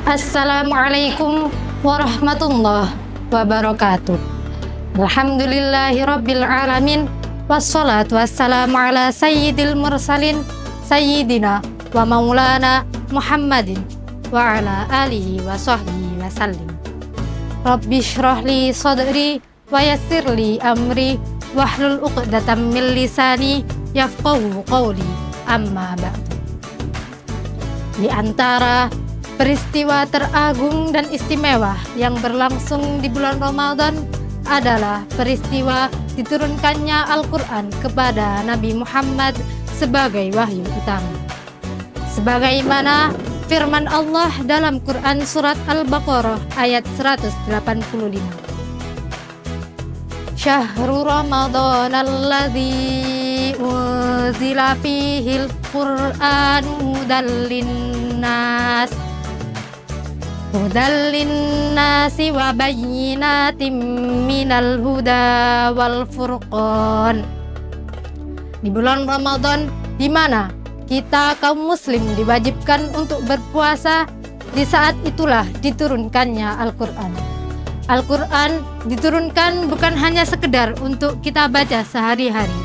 Assalamualaikum warahmatullahi wabarakatuh. Alhamdulillahirabbil alamin. Wassalatu wassalamu ala sayyidil mursalin sayyidina wa maulana Muhammadin wa ala alihi wa sahbihi wa sallim. Rabbi shrah li sadri wa yassir li amri wahlul 'uqdatam min lisani yafqahu qawli. Amma ba'du. Di antara peristiwa teragung dan istimewa yang berlangsung di bulan Ramadan adalah peristiwa diturunkannya Al-Quran kepada Nabi Muhammad sebagai wahyu utama. Sebagaimana firman Allah dalam Quran surat Al-Baqarah ayat 185. Syahrul Ramadan alladzi unzila fihil Qur'anu hudal linnas nasi wa bayyinatim minal huda wal furqan. Di bulan Ramadan di mana kita kaum muslim diwajibkan untuk berpuasa, di saat itulah diturunkannya Al-Quran. Al-Quran diturunkan bukan hanya sekedar untuk kita baca sehari-hari.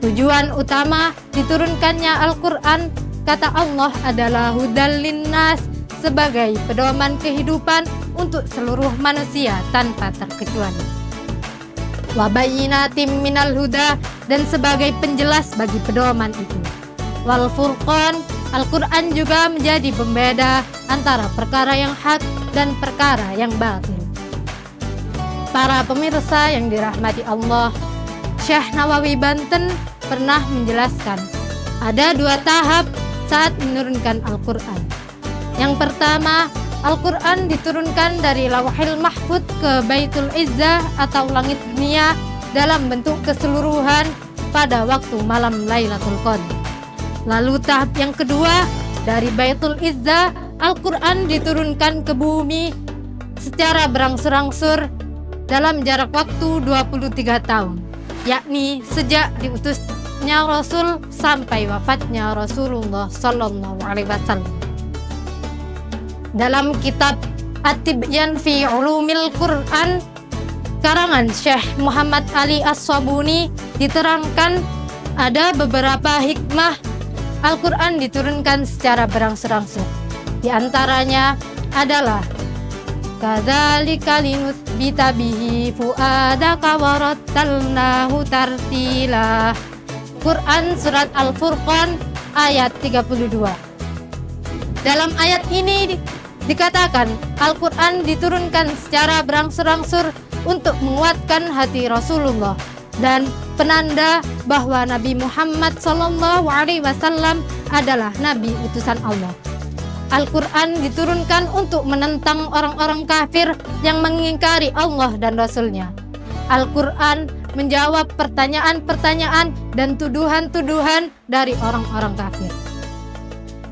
Tujuan utama diturunkannya Al-Quran, kata Allah, adalah hudal linnas, sebagai pedoman kehidupan untuk seluruh manusia tanpa terkecuali. Wa bayyinatim minal huda, dan sebagai penjelas bagi pedoman itu. Wal furqan, Al-Quran juga menjadi pembeda antara perkara yang hak dan perkara yang batil. Para pemirsa yang dirahmati Allah, Syekh Nawawi Banten pernah menjelaskan ada 2 tahap saat menurunkan Al-Quran. Yang pertama, Al-Quran diturunkan dari Lauhil Mahfuz ke Baitul Izzah atau langit dunia dalam bentuk keseluruhan pada waktu malam Lailatul Qadar. Lalu tahap yang kedua, dari Baitul Izzah, Al-Quran diturunkan ke bumi secara berangsur-angsur dalam jarak waktu 23 tahun, yakni sejak diutusnya Rasul sampai wafatnya Rasulullah Sallallahu Alaihi Wasallam. Dalam kitab At-Tibyan fi Ulumil Quran karangan Syekh Muhammad Ali As-Sabuni diterangkan ada beberapa hikmah Al-Quran diturunkan secara berangsur-angsur. Di antaranya adalah kadzalika linutsbita bihi fuadaka warattalnahu tartila. Quran surat Al-Furqan ayat 32. Dalam ayat ini dikatakan Al-Quran diturunkan secara berangsur-angsur untuk menguatkan hati Rasulullah dan penanda bahwa Nabi Muhammad SAW adalah Nabi utusan Allah. Al-Quran diturunkan untuk menentang orang-orang kafir yang mengingkari Allah dan Rasulnya. Al-Quran menjawab pertanyaan-pertanyaan dan tuduhan-tuduhan dari orang-orang kafir.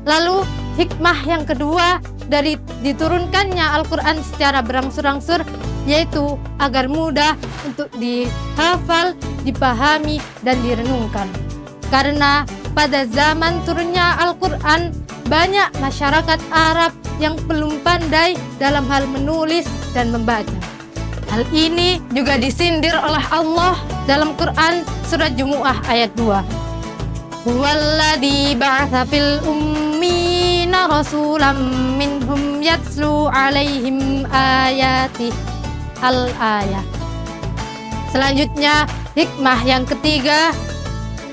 Lalu hikmah yang kedua dari diturunkannya Al-Quran secara berangsur-angsur yaitu agar mudah untuk dihafal, dipahami, dan direnungkan. Karena pada zaman turunnya Al-Quran banyak masyarakat Arab yang belum pandai dalam hal menulis dan membaca. Hal ini juga disindir oleh Allah dalam Quran surat Jumu'ah ayat 2. Huwallazi ba'atsa fil ummina rasulam minhum yatslu 'alaihim ayati al-ayah. Selanjutnya, hikmah yang ketiga,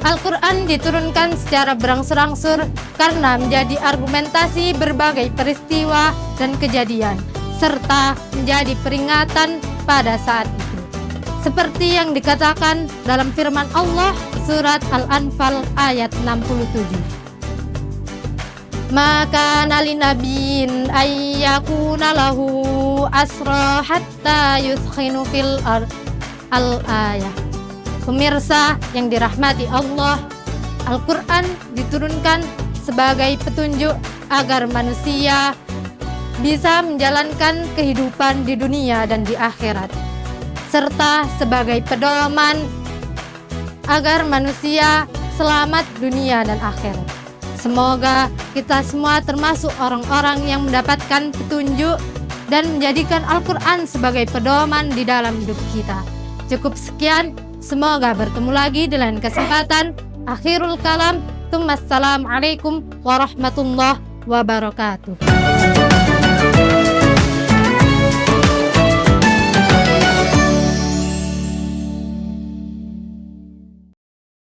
Al-Quran diturunkan secara berangsur-angsur karena menjadi argumentasi berbagai peristiwa dan kejadian, serta menjadi peringatan pada saat itu. Seperti yang dikatakan dalam firman Allah surat Al-Anfal ayat 67. Maka nali nabiin ayyakuna lahu asra hatta yuskhinu fil al-ayah. Pemirsa yang dirahmati Allah, Al-Quran diturunkan sebagai petunjuk agar manusia bisa menjalankan kehidupan di dunia dan di akhirat, serta sebagai pedoman agar manusia selamat dunia dan akhirat. Semoga kita semua termasuk orang-orang yang mendapatkan petunjuk dan menjadikan Al-Quran sebagai pedoman di dalam hidup kita. Cukup sekian, semoga bertemu lagi dalam kesempatan akhirul kalam. Assalamualaikum warahmatullahi wabarakatuh.